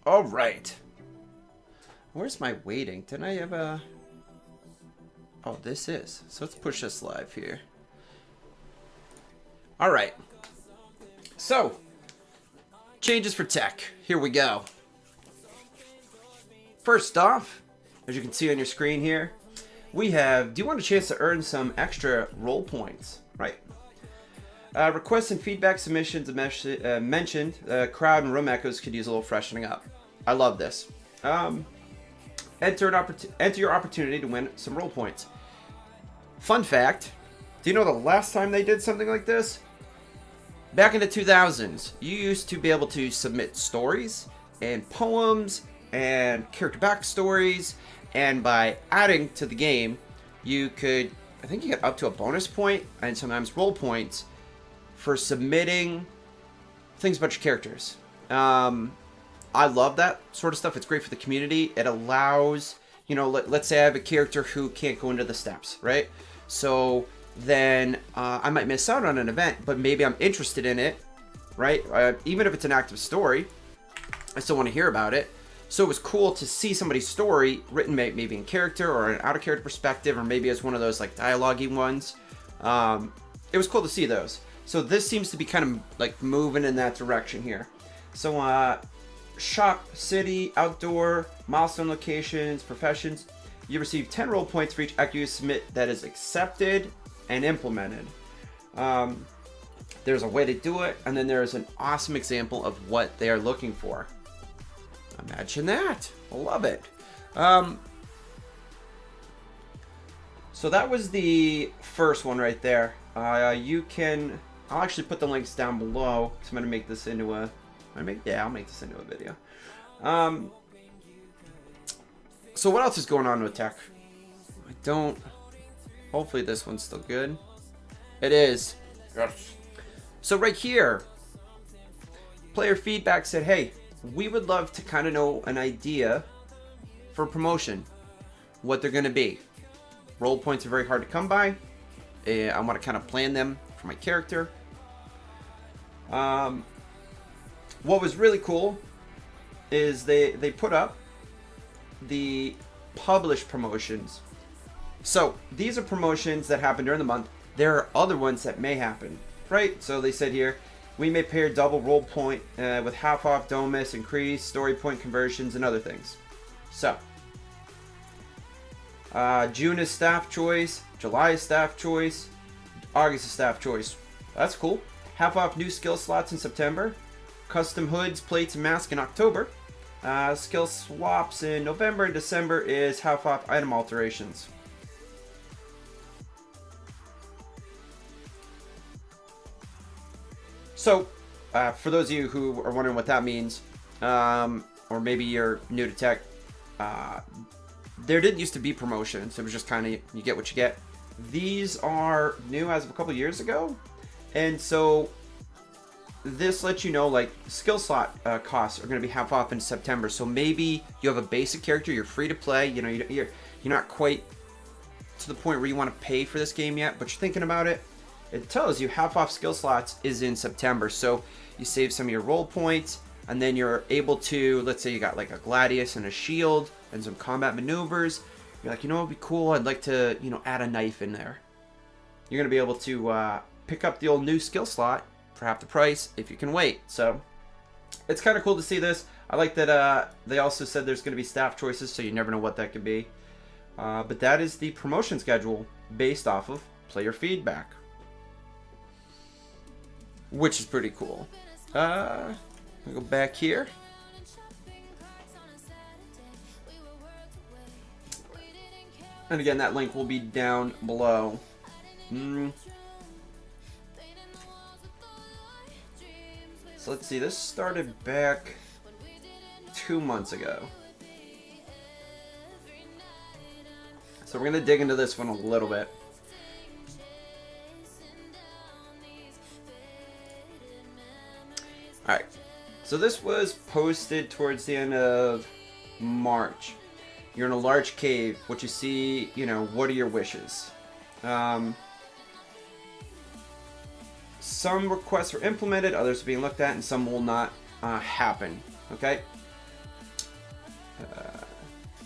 All right. Where's my waiting? Didn't I have a... Oh, this is. So let's push this live here. All right. So, changes for tech. Here we go. First off, as you can see on your screen here, we have, do you want a chance to earn some extra role points? Right. Requests and feedback submissions mentioned. Crowd and room echoes could use a little freshening up. I love this. Enter your opportunity to win some role points. Fun fact, do you know the last time they did something like this? Back in the 2000s, you used to be able to submit stories and poems and character backstories, and by adding to the game, you could, I think you get up to a bonus point and sometimes role points for submitting things about your characters. I love that sort of stuff. It's great for the community. It allows, you know, let's say I have a character who can't go into the steps, right? So then I might miss out on an event, but maybe I'm interested in it, right? Even if it's an active story, I still want to hear about it. So it was cool to see somebody's story written maybe in character or an out of character perspective, or maybe as one of those like dialogue-y ones. It was cool to see those. So this seems to be kind of like moving in that direction here. So shop, city, outdoor, milestone locations, professions. You receive 10 role points for each act you submit that is accepted and implemented. There's a way to do it, and then there's an awesome example of what they are looking for. Imagine that. I love it. So that was the first one right there. You can... I'll actually put the links down below, because I'm going to make this into a... I'll make this into a video. So what else is going on with tech? I don't... Hopefully this one's still good. It is. Yes. So right here, player feedback said, hey, we would love to kind of know an idea for promotion, what they're going to be. Role points are very hard to come by. I want to kind of plan them for my character. What was really cool is they put up the published promotions. So these are promotions that happen during the month. There are other ones that may happen, right? So they said here, we may pair double role point with half off Domus, increase story point conversions, and other things. So June is staff choice, July is staff choice, August is staff choice. That's cool. Half off new skill slots in September, custom hoods, plates, and masks in October. Skill swaps in November and December is half off item alterations. So, for those of you who are wondering what that means, or maybe you're new to tech, there didn't used to be promotions. It was just kind of, you get what you get. These are new as of a couple years ago. And so this lets you know, like, skill slot costs are going to be half off in September. So maybe you have a basic character, you're free to play, you know, you're not quite to the point where you want to pay for this game yet, but you're thinking about it. It tells you half off skill slots is in September. So you save some of your role points, and then you're able to, let's say you got like a gladius and a shield and some combat maneuvers. You're like, you know what would be cool? I'd like to, you know, add a knife in there. You're going to be able to pick up the old new skill slot for half the price if you can wait. So it's kind of cool to see this. I like that they also said there's going to be staff choices, so you never know what that could be. But that is the promotion schedule based off of player feedback, which is pretty cool. I'll go back here. And again, that link will be down below. So let's see, this started back 2 months ago. So we're going to dig into this one a little bit. Alright, so this was posted towards the end of March. You're in a large cave. What you see, you know, what are your wishes? Some requests are implemented, others are being looked at, and some will not happen. Okay?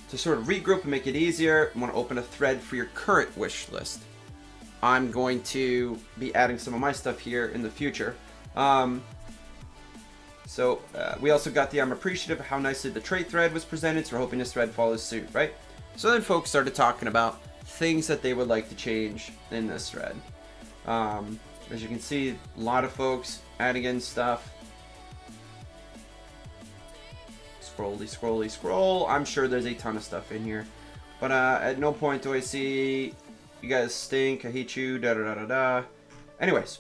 To sort of regroup and make it easier, I want to open a thread for your current wish list. I'm going to be adding some of my stuff here in the future. We also got the I'm appreciative of how nicely the trait thread was presented, so we're hoping this thread follows suit, right? So then folks started talking about things that they would like to change in this thread. As you can see, a lot of folks adding in stuff. Scroll. I'm sure there's a ton of stuff in here. But at no point do I see you guys stink, I hate you, da-da-da-da-da. Anyways.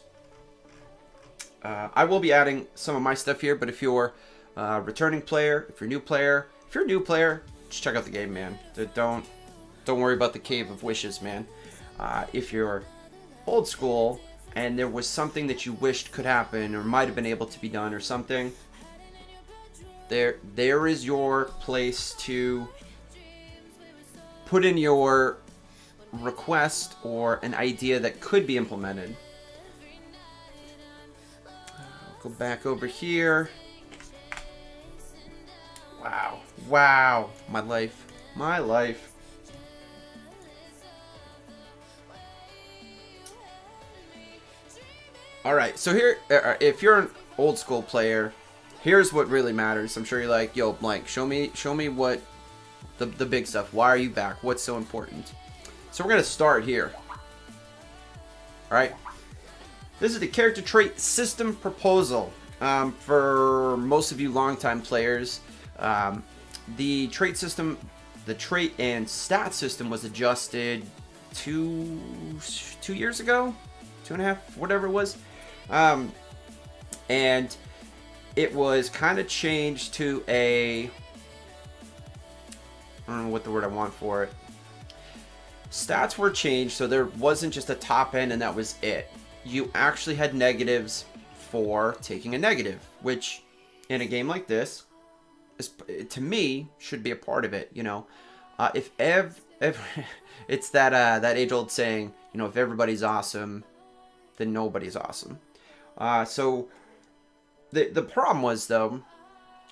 I will be adding some of my stuff here, but if you're a returning player, if you're a new player, just check out the game, man. Don't worry about the Cave of Wishes, man. If you're old school and there was something that you wished could happen or might have been able to be done or something, there is your place to put in your request or an idea that could be implemented. Go back over here. Wow, my life. All right, so here, if you're an old school player, here's what really matters. I'm sure you're like, yo, blank, show me what the big stuff. Why are you back? What's so important? So we're gonna start here. All right. This is the character trait system proposal. For most of you longtime players, the trait system, the trait and stat system was adjusted two years ago, 2.5, whatever it was, and it was kind of changed to a, I don't know what the word I want for it. Stats were changed, so there wasn't just a top end and that was it. You actually had negatives for taking a negative, which in a game like this is, to me, should be a part of it. You know, if it's that age-old saying, you know, if everybody's awesome, then nobody's awesome. So the problem was, though,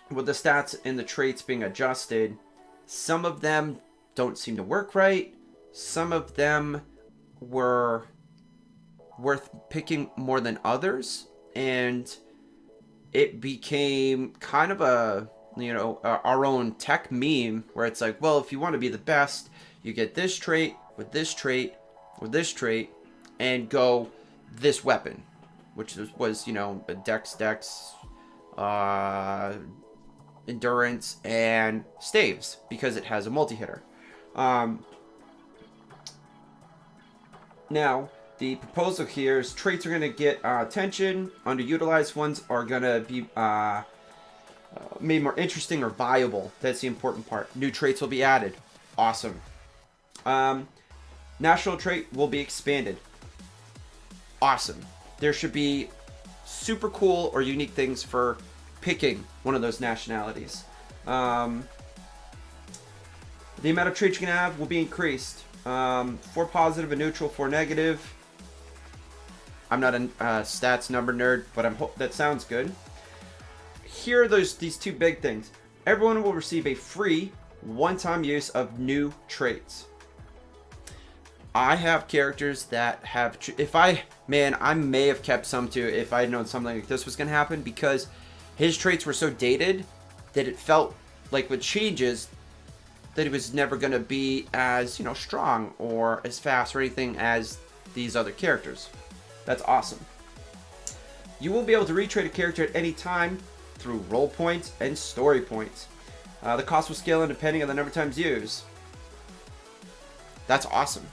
with the stats and the traits being adjusted, some of them don't seem to work right. Some of them were worth picking more than others, and it became kind of a, you know, our own tech meme where it's like, well, if you want to be the best, you get this trait with this trait with this trait and go this weapon, which was you know, dex, endurance, and staves, because it has a multi-hitter. Now, the proposal here is traits are going to get attention. Underutilized ones are going to be made more interesting or viable. That's the important part. New traits will be added. Awesome. National trait will be expanded. Awesome. There should be super cool or unique things for picking one of those nationalities. The amount of traits you can have will be increased. 4 positive and neutral, 4 negative. I'm not a stats number nerd, but that sounds good. Here are these two big things. Everyone will receive a free one-time use of new traits. I have characters that have, I may have kept some too if I had known something like this was going to happen, because his traits were so dated that it felt like with changes that he was never going to be as, you know, strong or as fast or anything as these other characters. That's awesome. You will be able to retrade a character at any time through role points and story points. The cost will scale in depending on the number of times used. That's awesome.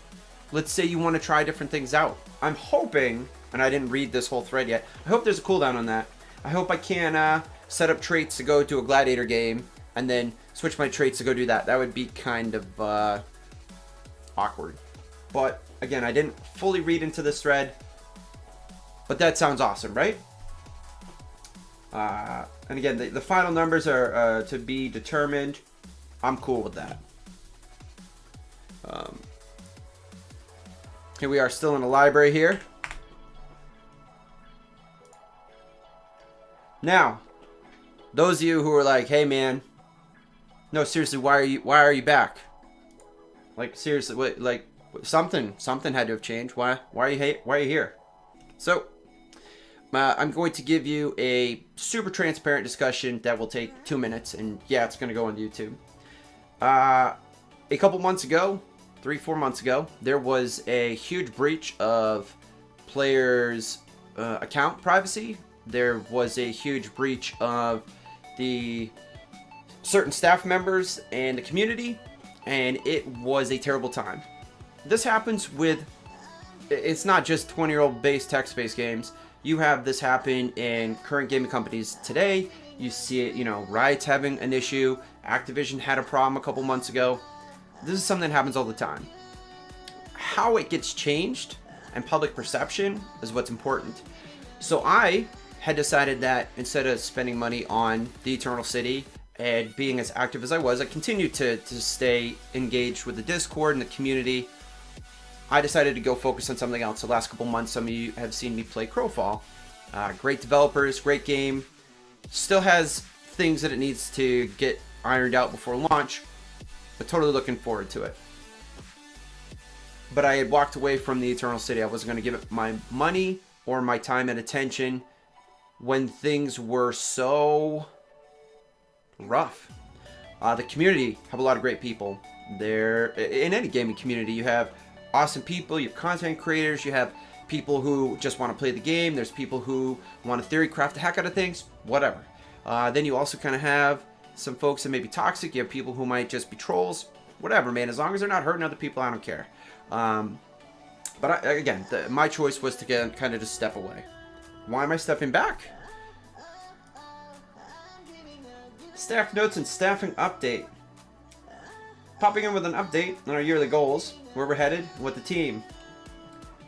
Let's say you want to try different things out. I'm hoping, and I didn't read this whole thread yet, I hope there's a cooldown on that. I hope I can set up traits to go to a gladiator game and then switch my traits to go do that. That would be kind of awkward. But again, I didn't fully read into this thread, but that sounds awesome, right? And again, the final numbers are to be determined. I'm cool with that. Here we are, still in a library here. Now, those of you who are like, hey man, No, seriously, why are you back? Like, seriously, what, like, something had to have changed. Why are you here? So, I'm going to give you a super transparent discussion that will take 2 minutes, and yeah, it's going to go on YouTube. A couple months ago, 3-4 months ago, there was a huge breach of players' account privacy. There was a huge breach of the certain staff members and the community, and it was a terrible time. This happens with, it's not just 20-year-old based text-based games. You have this happen in current gaming companies today. You see it, you know, Riot's having an issue. Activision had a problem a couple months ago. This is something that happens all the time. How it gets changed and public perception is what's important. So I had decided that instead of spending money on the Eternal City and being as active as I was, I continued to stay engaged with the Discord and the community. I decided to go focus on something else. The last couple months, some of you have seen me play Crowfall. Great developers, great game. Still has things that it needs to get ironed out before launch, but totally looking forward to it. But I had walked away from the Eternal City. I wasn't going to give it my money or my time and attention when things were so rough. The community have a lot of great people. There, in any gaming community, you have awesome people, you have content creators, you have people who just want to play the game, there's people who want to theory craft the heck out of things, whatever. Then you also kind of have some folks that may be toxic, you have people who might just be trolls, whatever, man. As long as they're not hurting other people, I don't care. But again, my choice was to kind of just step away. Why am I stepping back? Staff notes and staffing update. Popping in with an update on our yearly goals, where we're headed with the team.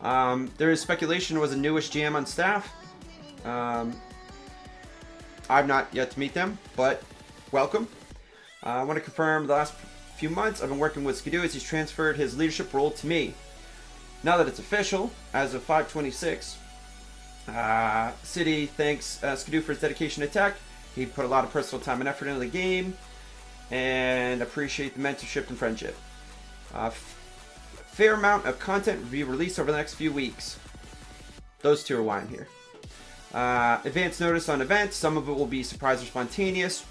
There is speculation there was a newish GM on staff. I've not yet to meet them, but welcome. I want to confirm the last few months I've been working with Skotos. He's transferred his leadership role to me. Now that it's official, as of 5/26, City thanks Skotos for his dedication to tech. He put a lot of personal time and effort into the game, and appreciate the mentorship and friendship. Fair amount of content will be released over the next few weeks. Those two are why I'm here. Advance notice on events. Some of it will be surprise or spontaneous.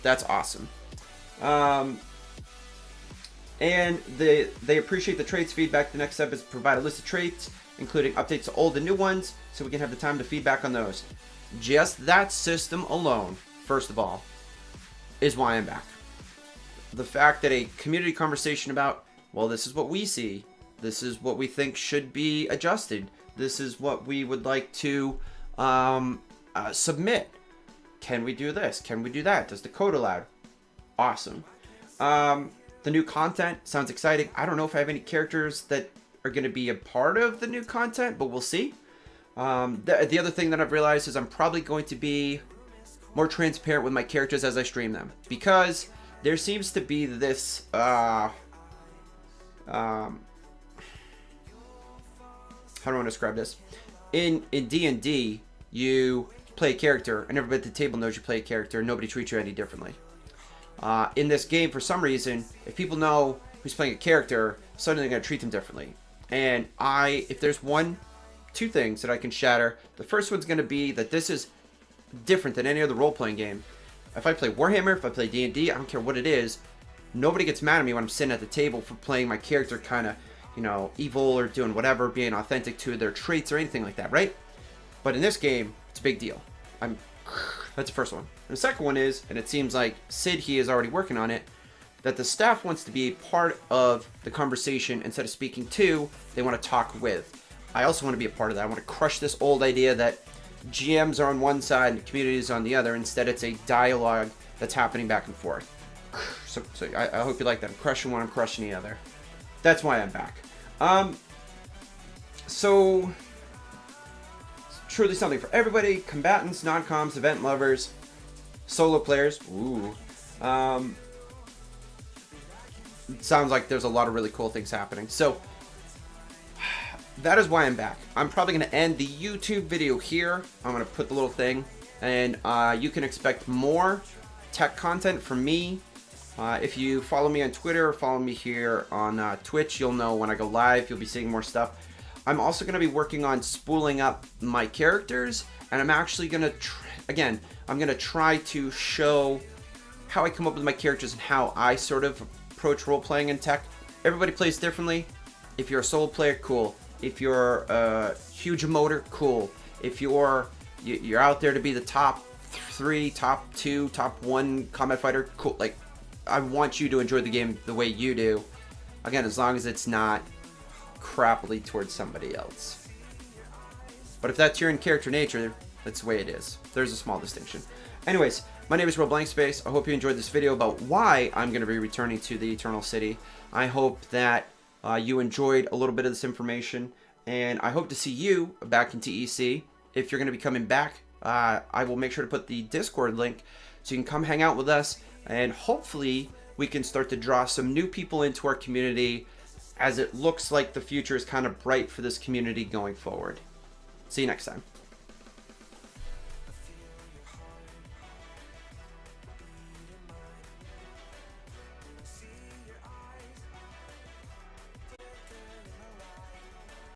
That's awesome. And they appreciate the traits feedback. The next step is to provide a list of traits, including updates to old and new ones, so we can have the time to feedback on those. Just that system alone, first of all, is why I'm back. The fact that a community conversation about, well, this is what we see, this is what we think should be adjusted, this is what we would like to submit. Can we do this? Can we do that? Does the code allow? Awesome. The new content sounds exciting. I don't know if I have any characters that are going to be a part of the new content, but we'll see. The other thing that I've realized is I'm probably going to be more transparent with my characters as I stream them, because there seems to be this how do I want to describe this? In D&D, you play a character, and everybody at the table knows you play a character, and nobody treats you any differently. In this game, for some reason, if people know who's playing a character, suddenly they're going to treat them differently. And if there's two things that I can shatter, the first one's going to be that this is different than any other role-playing game. If I play Warhammer, if I play D&D, I don't care what it is, nobody gets mad at me when I'm sitting at the table for playing my character kind of, evil or doing whatever, being authentic to their traits or anything like that, right? But in this game, it's a big deal. That's the first one. And the second one is, and it seems like Sid, he is already working on it, that the staff wants to be a part of the conversation instead of speaking to, they want to talk with. I also want to be a part of that. I want to crush this old idea that GMs are on one side and communities on the other. Instead, it's a dialogue that's happening back and forth. So I hope you like that. I'm crushing one, I'm crushing the other. That's why I'm back. So truly something for everybody: combatants, non-coms, event lovers, solo players. Ooh. It sounds like there's a lot of really cool things happening. So that is why I'm back. I'm probably going to end the YouTube video here. I'm going to put the little thing, and you can expect more tech content from me If you follow me on Twitter or follow me here on Twitch, you'll know when I go live. You'll be seeing more stuff. I'm also going to be working on spooling up my characters, and I'm actually going to, I'm going to try to show how I come up with my characters and how I sort of approach role-playing in tech. Everybody plays differently. If you're a solo player, cool. If you're a huge emoter, cool. If you're out there to be the top 3, top 2, top 1 combat fighter, cool. Like, I want you to enjoy the game the way you do. Again, as long as it's not crappily towards somebody else. But if that's your in-character nature, that's the way it is. There's a small distinction. Anyways, my name is Real Blank Space. I hope you enjoyed this video about why I'm going to be returning to the Eternal City. I hope that you enjoyed a little bit of this information, and I hope to see you back in TEC. If you're going to be coming back, I will make sure to put the Discord link so you can come hang out with us, and hopefully we can start to draw some new people into our community, as it looks like the future is kind of bright for this community going forward. See you next time.